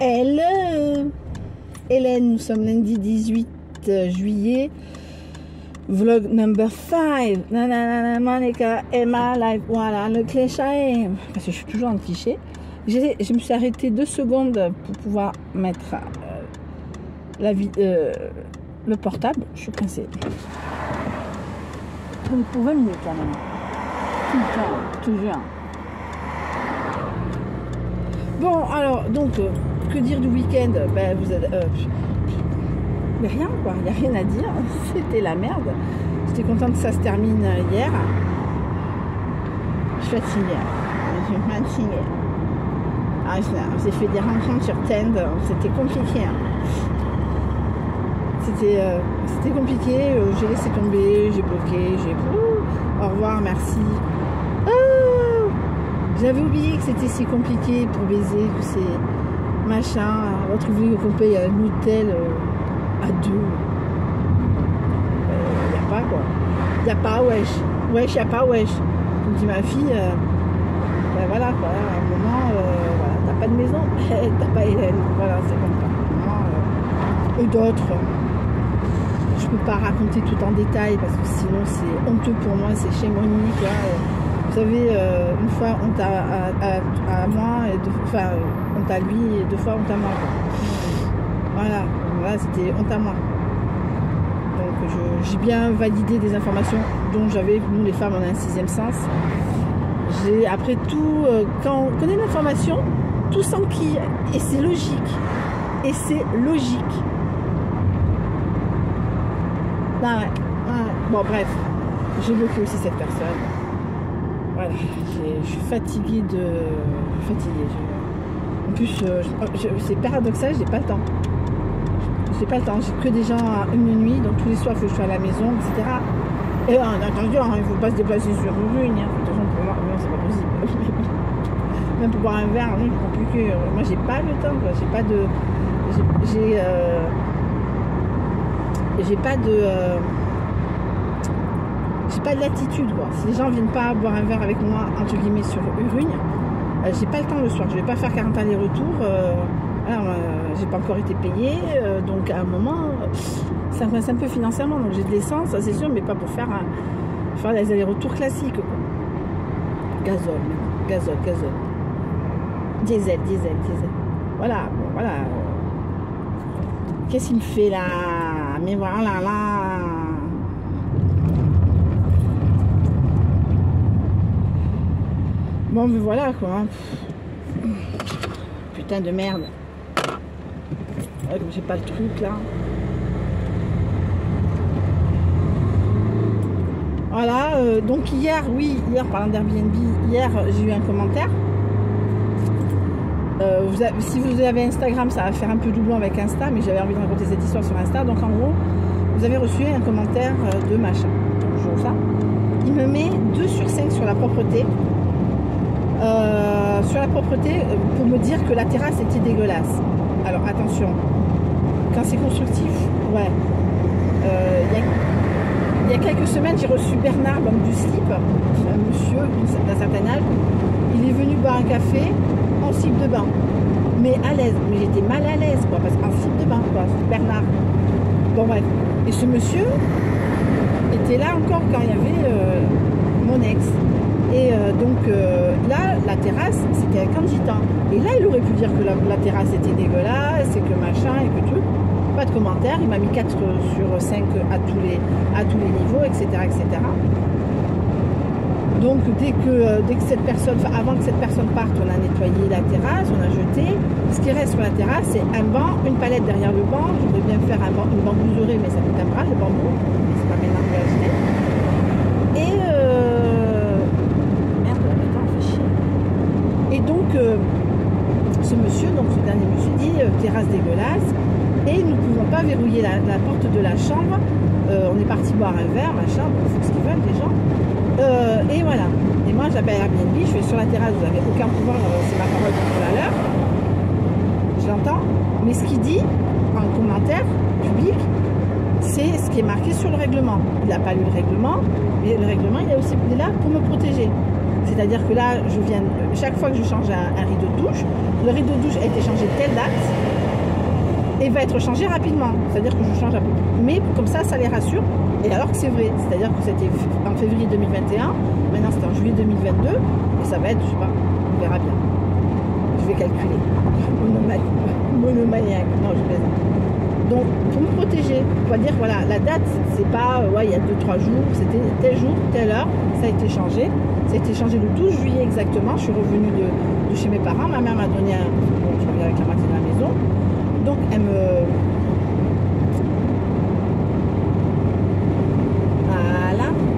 Hello Hélène, nous sommes lundi 18 juillet, vlog number 5. Nanana, Monica, Emma, live. Voilà, le cliché. Parce que je suis toujours en cliché. Je me suis arrêtée 2 secondes pour pouvoir mettre le portable. Je suis coincée. Pour 20 minutes quand même. Tout le temps, toujours. Bon, alors, donc, que dire du week-end? Ben, vous êtes... mais rien, quoi. Il n'y a rien à dire. C'était la merde. J'étais contente que ça se termine hier. Je suis fatiguée. Je suis fatiguée. Ah, j'ai fait des rencontres sur Tend. C'était compliqué. C'était compliqué. J'ai laissé tomber. J'ai bloqué. Au revoir, merci. J'avais oublié que c'était si compliqué pour baiser, que c'est machin, retrouver qu'on paye un hôtel à 2. Y a pas quoi. Y a pas wesh. Wesh, y a pas wesh. Comme dit ma fille, ben voilà quoi. À un moment, voilà, t'as pas de maison, t'as pas Hélène. Voilà, c'est comme ça. Et d'autres, je peux pas raconter tout en détail parce que sinon c'est honteux pour moi, c'est chez Monique. Vous savez, une fois honte à moi, et enfin honte à lui, et 2 fois honte à moi. Voilà, c'était honte à moi. Donc j'ai bien validé des informations dont j'avais, nous les femmes on a un 6e sens. Après tout, quand on connaît l'information, tout s'enquille, et c'est logique. Et c'est logique. Ouais. Bon bref, j'ai bloqué aussi cette personne. Voilà, je suis fatiguée de... En plus, c'est paradoxal, j'ai pas le temps. J'ai pas le temps, j'ai que des gens à 1 nuit, donc tous les soirs, il faut que je sois à la maison, etc. Et attention, il ne faut pas se déplacer sur une. De toute façon, pour moi, non, c'est pas possible. Même pour boire un verre, non, c'est compliqué. Moi, j'ai pas le temps, quoi. J'ai pas de... J'ai pas de latitude quoi. Si les gens viennent pas boire un verre avec moi entre guillemets sur Urugne, j'ai pas le temps le soir. Je vais pas faire 40 allers-retours. J'ai pas encore été payée, donc à un moment, ça coince un peu financièrement. Donc j'ai de l'essence, ça c'est sûr, mais pas pour faire les allers-retours classiques. Quoi. Gazole. Diesel. Voilà, bon, voilà. Qu'est-ce qu'il me fait là? Mais voilà là. Bon, mais voilà quoi. Putain de merde. Ouais, comme j'ai pas le truc là. Voilà, donc hier parlant d'Airbnb, hier j'ai eu un commentaire. Si vous avez Instagram, ça va faire un peu doublon avec Insta, mais j'avais envie de raconter cette histoire sur Insta. Donc en gros, vous avez reçu un commentaire de machin. Toujours ça. Il me met 2 sur 5 sur la propreté. Pour me dire que la terrasse était dégueulasse. Alors attention, quand c'est constructif, ouais. Il y a quelques semaines, j'ai reçu Bernard, l'homme du slip, un monsieur d'un certain âge. Il est venu boire un café en slip de bain, mais à l'aise. Mais j'étais mal à l'aise, quoi, parce qu'en slip de bain, quoi, Bernard. Bon bref. Et ce monsieur était là encore quand il y avait mon ex. Et donc là, la terrasse, c'était un candidat. Et là, il aurait pu dire que la terrasse était dégueulasse, et que machin, et que tout. Pas de commentaire. Il m'a mis 4 sur 5 à tous les niveaux, etc. Donc dès que cette personne, enfin, avant que cette personne parte, on a nettoyé la terrasse, on a jeté. Ce qui reste sur la terrasse, c'est un banc, une palette derrière le banc. Je voudrais bien faire une bambouserie, mais ça coûte un bras, le bambou. C'est pas maintenant que j'ai acheté. Et Et donc, ce monsieur, donc ce dernier monsieur dit terrasse dégueulasse et nous ne pouvons pas verrouiller la porte de la chambre. On est parti boire un verre, machin, bon, faut ce qu'ils veulent les gens. Et voilà. Et moi j'appelle Airbnb, je vais sur la terrasse, vous n'avez aucun pouvoir, c'est ma parole contre la leur. Je l'entends. Mais ce qu'il dit en commentaire public, c'est ce qui est marqué sur le règlement. Il n'a pas lu le règlement, mais le règlement il est là pour me protéger. C'est-à-dire que là, chaque fois que je change un rideau de douche, le rideau de douche a été changé telle date et va être changé rapidement. C'est-à-dire que je change un peu. Mais comme ça les rassure. Et alors que c'est vrai. C'est-à-dire que c'était en février 2021, maintenant c'est en juillet 2022, et ça va être, je sais pas, on verra bien. Je vais calculer. Monomaniaque. Non, je plaisante. Donc, pour me protéger, on va dire, voilà, la date, c'est pas, il y a 2-3 jours, c'était tel jour, telle heure, ça a été changé. Ça a été changé le 12 juillet exactement. Je suis revenue de chez mes parents. Ma mère m'a donné bon, je reviens avec la moitié de la maison. Donc, elle me...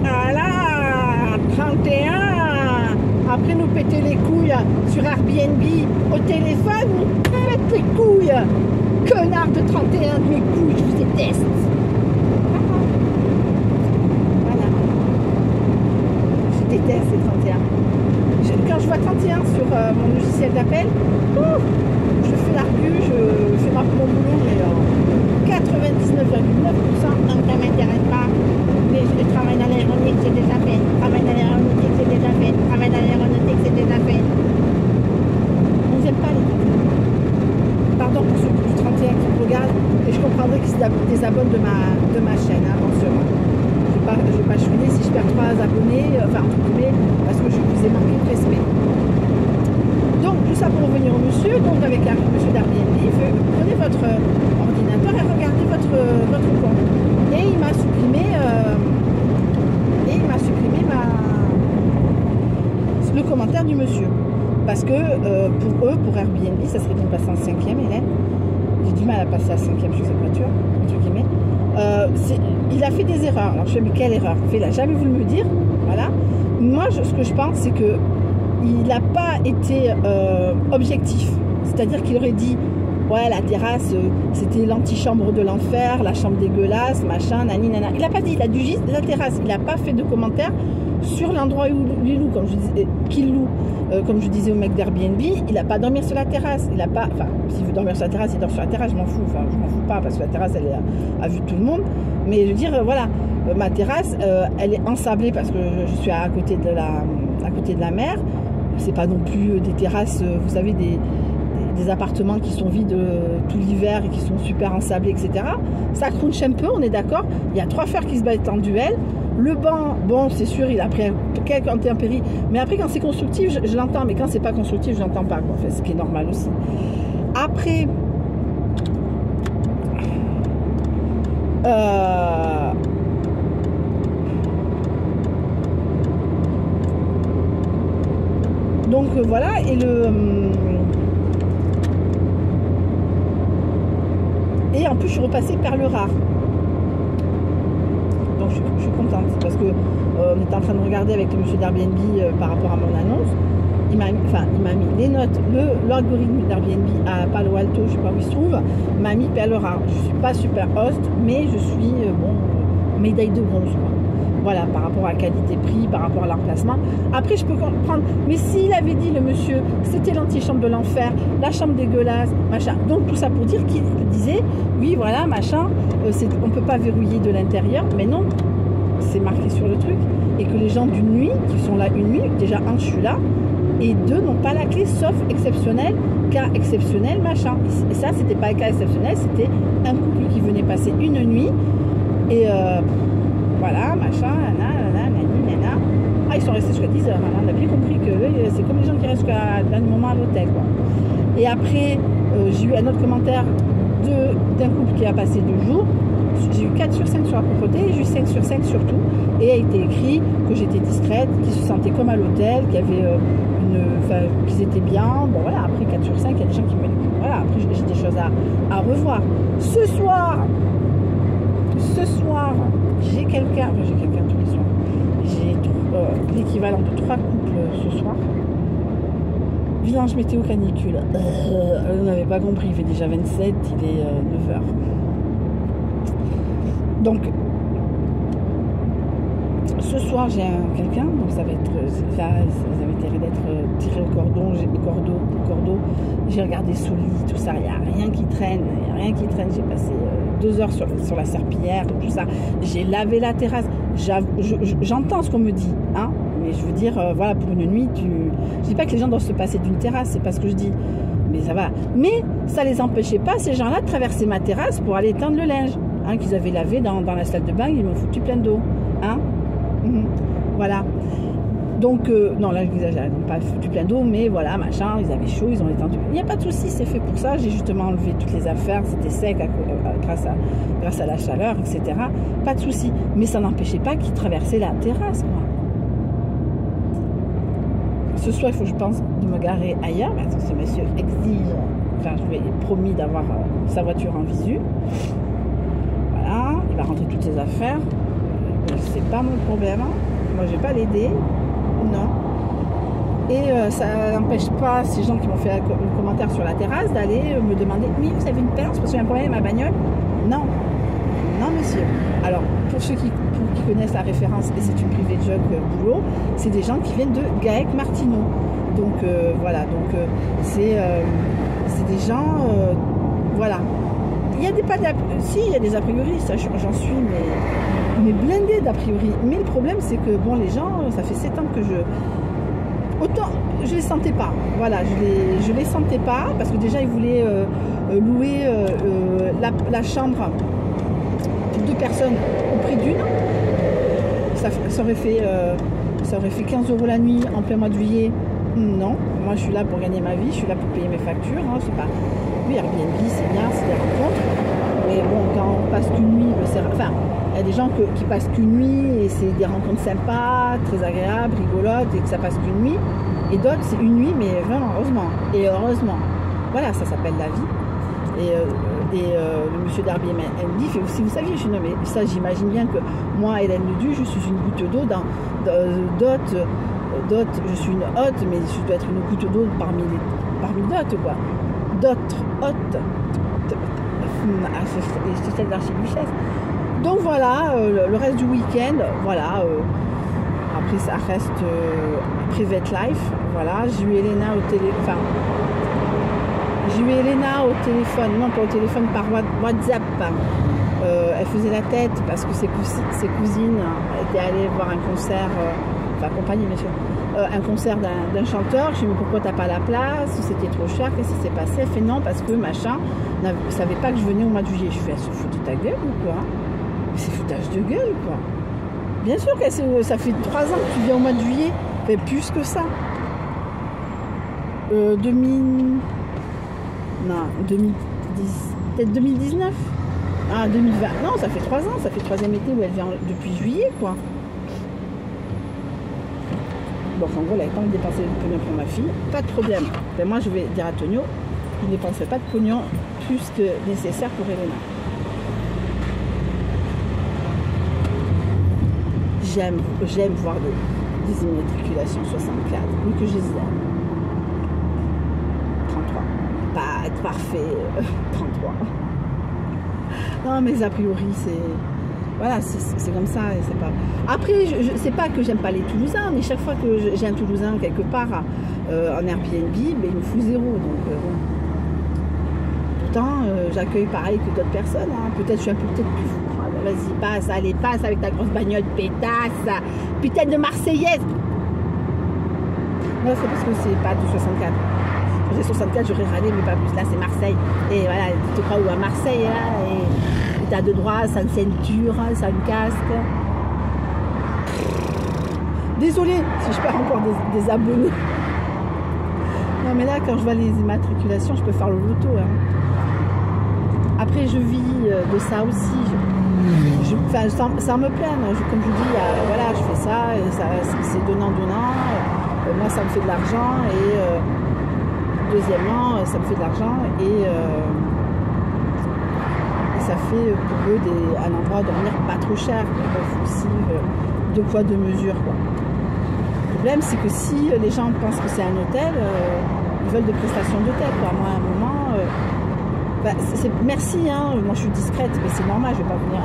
Voilà, 31. Après nous péter les couilles sur Airbnb au téléphone, vous faites les couilles. Connard de 31 de mes couilles, je vous déteste. Voilà. Je déteste les 31. Quand je vois 31 sur mon logiciel d'appel, je fais l'argu, je fais mon boulot, mais 99,9% ne m'intéresse pas. Mais je travaille dans l'aéronautique, c'est déjà fait. Travaille dans l'aéronautique, c'est déjà fait. Travaille dans l'aéronautique, c'est déjà fait. On n'aime pas les 31. Pardon pour ceux du 31 qui me regardent, et je comprendrai qu'ils se désabonnent de ma chaîne, hein, attention. Je vais pas chouiner si je perds 3 abonnés, enfin entre guillemets, parce que je vous ai manqué de respect. Donc tout ça pour revenir au monsieur, donc avec un monsieur d'Airbnb, prenez votre ordinateur et regardez votre compte. Et il m'a supprimé, le commentaire du monsieur. Parce que pour eux, pour Airbnb, ça serait bien passer en 5e, Hélène. J'ai du mal à passer à 5e sur cette voiture, entre guillemets. Il a fait des erreurs. Alors je fais, mais quelle erreur? Il n'a jamais voulu me dire. Voilà. Moi, ce que je pense, c'est que il n'a pas été objectif. C'est-à-dire qu'il aurait dit, ouais, la terrasse, c'était l'antichambre de l'enfer, la chambre dégueulasse, machin, nani, nana. Il n'a pas dit, il a dit juste la terrasse. Il n'a pas fait de commentaire sur l'endroit où il loue, comme je disais, qu'il loue. Comme je disais au mec d'Airbnb, il n'a pas dormir sur la terrasse. Il n'a pas, enfin, s'il veut dormir sur la terrasse, il dort sur la terrasse, je m'en fous. Enfin, je m'en fous pas parce que la terrasse, elle est à vue de tout le monde. Mais je veux dire, voilà, ma terrasse, elle est ensablée parce que je suis à côté de la mer. C'est pas non plus des terrasses, vous savez, des appartements qui sont vides tout l'hiver et qui sont super ensablés, etc. Ça crunche un peu, on est d'accord. Il y a 3 fers qui se battent en duel. Le banc, bon, c'est sûr, il a pris quelques intempéries. Mais après, quand c'est constructif, je l'entends. Mais quand c'est pas constructif, je l'entends pas, quoi, en fait, ce qui est normal aussi. Après, donc voilà, et en plus je suis repassée Perle Rare. Donc je suis contente parce que on était en train de regarder avec le monsieur d'Airbnb par rapport à mon annonce. Il m'a mis les notes, l'algorithme d'Airbnb à Palo Alto, je sais pas où il se trouve, m'a mis Perle Rare. Je suis pas super host, mais je suis médaille de bronze, quoi. Voilà, par rapport à la qualité-prix, par rapport à l'emplacement. Après, je peux comprendre. Mais s'il avait dit, le monsieur, c'était l'antichambre de l'enfer, la chambre dégueulasse, machin. Donc, tout ça pour dire qu'il disait, oui, voilà, machin, on ne peut pas verrouiller de l'intérieur. Mais non, c'est marqué sur le truc. Et que les gens d'une nuit, qui sont là une nuit, déjà, un, je suis là, et 2, n'ont pas la clé, sauf exceptionnel, cas exceptionnel, machin. Et ça, c'était pas un cas exceptionnel, c'était un couple qui venait passer une nuit. Et... voilà, machin, nana. Ah, ils sont restés jusqu'à 10h. On a bien compris que c'est comme les gens qui restent jusqu'à un moment à l'hôtel, quoi. Et après, j'ai eu un autre commentaire d'un couple qui a passé 2 jours. J'ai eu 4 sur 5 sur la propreté et j'ai eu 5 sur 5 sur tout. Et a été écrit que j'étais discrète, qu'ils se sentaient comme à l'hôtel, qu'il y avait qu'ils étaient bien. Bon, voilà, après 4 sur 5, il y a des gens qui me... Voilà, après j'ai des choses à revoir. Ce soir, j'ai quelqu'un tous les soirs. J'ai l'équivalent de 3 couples ce soir. Vidange météo canicule. Vous n'avez pas compris, il fait déjà 27, il est 9h. Donc, ce soir, j'ai quelqu'un, donc ça va intérêt d'être tiré au cordeau. J'ai regardé sous le lit, tout ça, il n'y a rien qui traîne, J'ai passé 2 heures sur la serpillière, tout ça. J'ai lavé la terrasse. J'entends ce qu'on me dit, hein, mais je veux dire, voilà, pour une nuit, je dis pas que les gens doivent se passer d'une terrasse, c'est pas ce que je dis, mais ça va. Mais ça les empêchait pas, ces gens-là, de traverser ma terrasse pour aller étendre le linge, hein, qu'ils avaient lavé dans la salle de bain, ils m'ont foutu plein d'eau, hein. Voilà. Donc, non, là, j'exagère, ils n'ont pas foutu plein d'eau, mais voilà, machin, ils avaient chaud, ils ont étendu. Il n'y a pas de souci, c'est fait pour ça. J'ai justement enlevé toutes les affaires, c'était sec grâce à la chaleur, etc. Pas de souci. Mais ça n'empêchait pas qu'ils traversaient la terrasse, quoi. Ce soir, il faut, je pense, de me garer ailleurs, parce que ce monsieur exige, enfin, je lui ai promis d'avoir sa voiture en visu. Voilà, il va rentrer toutes ses affaires. C'est pas mon problème. Moi, je vais pas l'aider. Non. Et ça n'empêche pas ces gens qui m'ont fait un commentaire sur la terrasse d'aller me demander « Oui, vous avez une pince parce que j'ai un problème avec ma bagnole ?» Non. Non, monsieur. Alors, pour ceux qui connaissent la référence, et c'est une privée jug boulot, c'est des gens qui viennent de Gaec Martineau. Donc, voilà. Donc, c'est des gens... voilà. Il y a des pas si, il y a des a priori, ça j'en suis, mais blindé d'a priori. Mais le problème, c'est que bon, les gens, ça fait 7 ans que autant je les sentais pas. Voilà, je les sentais pas parce que déjà ils voulaient louer la chambre pour 2 personnes au prix d'une. Ça aurait fait 15 € la nuit en plein mois de juillet. Non, moi je suis là pour gagner ma vie, je suis là pour payer mes factures. Hein, c'est pas... Oui, Airbnb c'est bien, c'est des rencontres. Mais bon, quand on passe qu'une nuit, enfin, il y a des gens qui passent qu'une nuit et c'est des rencontres sympas, très agréables, rigolotes et que ça passe qu'une nuit. Et d'autres, c'est une nuit, mais vraiment heureusement. Et heureusement. Voilà, ça s'appelle la vie. Et le monsieur d'Airbnb fait aussi, vous saviez, je nommée. Ça, j'imagine bien que moi, Hélène Ledu, je suis une goutte d'eau d'autres, je suis une hôte, mais je dois être une goutte d'eau parmi d'autres, quoi. D'autres hôtes. C'est celle d'archiduchesse. Donc voilà, le reste du week-end, voilà. Après, ça reste private life. Voilà, j'ai eu Elena au téléphone. Non pas au téléphone, par WhatsApp. Elle faisait la tête parce que ses cousines étaient allées voir un concert, accompagnées, bien sûr, un concert d'un chanteur. Je lui ai dit, mais pourquoi t'as pas la place? C'était trop cher, qu'est-ce qui s'est passé? Elle fait non, parce que machin, ne savait pas que je venais au mois de juillet. Je fais, elle se fout de ta gueule ou quoi? C'est foutage de gueule, quoi. Bien sûr que ça fait 3 ans que tu viens au mois de juillet, fait plus que ça. 2010, peut-être 2019. Ah, 2020. Non, ça fait 3 ans, ça fait le 3e été où elle vient depuis juillet, quoi. Donc en gros, elle n'avait pas envie de dépenser du pognon pour ma fille, pas de problème. Ben, moi, je vais dire à Tonio, il ne dépenserait pas de pognon plus que nécessaire pour Elena. J'aime voir des immatriculations 64, oui que je les aime. 33. Pas être parfait, 33. Non, mais a priori, c'est... Voilà, c'est comme ça. C'est pas... Après, je sais pas que j'aime pas les Toulousains, mais chaque fois que j'ai un Toulousain quelque part en Airbnb, ben, il me fout 0. Donc, bon. Pourtant, j'accueille pareil que d'autres personnes. Hein. Peut-être je suis un peu plus fou. Vas-y, passe, allez, passe avec ta grosse bagnole pétasse. Putain de Marseillaise. Non, c'est parce que c'est pas du 64. Si c'était 64, j'aurais râlé, mais pas plus. Là, c'est Marseille. Et voilà, tu te crois où à Marseille, là, et t'as de droit, ça a une ceinture, ça a une casque. Désolée si je perds encore des abonnés. Non, mais là, quand je vois les immatriculations, je peux faire le loto. Hein. Après, je vis de ça aussi. Sans me plaindre. Comme je dis, voilà, je fais ça, c'est donnant-donnant. Moi, ça me fait de l'argent. Et deuxièmement, ça me fait de l'argent. Et ça fait pour eux un endroit à dormir pas trop cher. Il faut aussi 2 poids 2 mesures, quoi. Le problème, c'est que si les gens pensent que c'est un hôtel, ils veulent des prestations d'hôtel. Moi, à un moment... merci, hein, moi je suis discrète, mais c'est normal, je vais pas venir.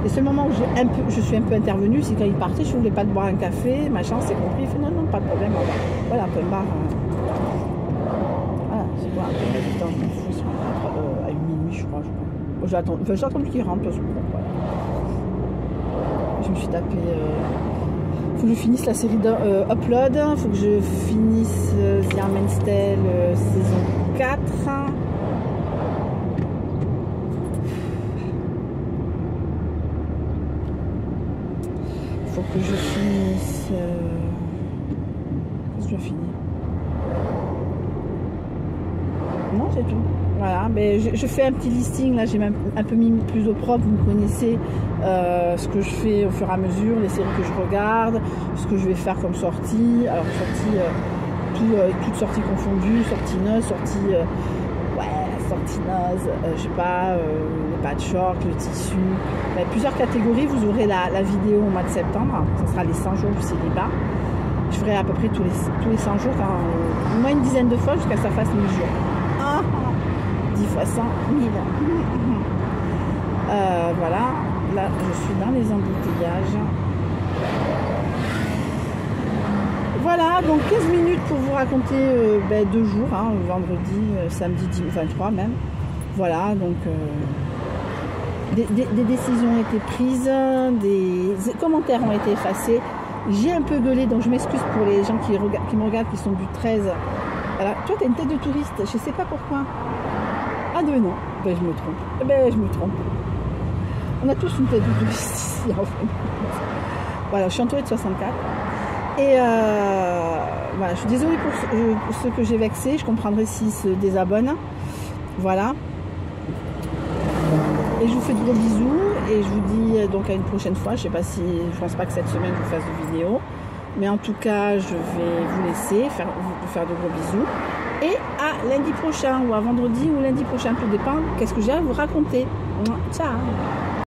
Et c'est le moment où je suis un peu intervenue, c'est quand il partait, je voulais pas de boire un café, machin, c'est compris. Il fait non, pas de problème, voilà, un peu le bar. Voilà, c'est quoi, un temps, je me fous, à 1h30, je crois. J'ai attendu qu'il rentre, parce que voilà. Je me suis tapé faut que je finisse la série d'Upload. Il faut que je finisse The Handmaid's Tale saison 4. Il faut que je finisse... Qu'est-ce que je finis? Non, c'est tout. Voilà, mais je fais un petit listing, là j'ai même un peu mis plus au propre, vous me connaissez ce que je fais au fur et à mesure, les séries que je regarde, ce que je vais faire comme sortie, alors sortie, toutes sorties confondues, sortie noz, sortie, sortie noz, je sais pas, les patchwork, le tissu, plusieurs catégories, vous aurez la vidéo au mois de septembre, ça sera les 100 jours du célibat, je ferai à peu près tous les 100 jours, au moins une dizaine de fois jusqu'à ce que ça fasse 1000 jours. 10 fois 100, 1000. Voilà, là je suis dans les embouteillages. Voilà, donc 15 minutes pour vous raconter 2 jours, hein, vendredi, samedi, 23 même. Voilà, donc des décisions ont été prises, des commentaires ont été effacés. J'ai un peu gueulé, donc je m'excuse pour les gens qui me regardent, qui sont du 13. Alors, toi, tu as une tête de touriste, je sais pas pourquoi. Ah non, je me trompe. Je me trompe. On a tous une tête de touriste ici, en fait. Voilà, je suis entourée de 64. Et voilà, je suis désolée pour ceux que j'ai vexés. Je comprendrai s'ils se désabonnent. Voilà. Et je vous fais de gros bisous. Et je vous dis donc à une prochaine fois. Je sais pas si... Je pense pas que cette semaine, je vous fasse de vidéo. Mais en tout cas, je vais vous laisser, vous faire de gros bisous. Et à lundi prochain, ou à vendredi, ou lundi prochain, tout dépend. Qu'est-ce que j'ai à vous raconter. Ciao.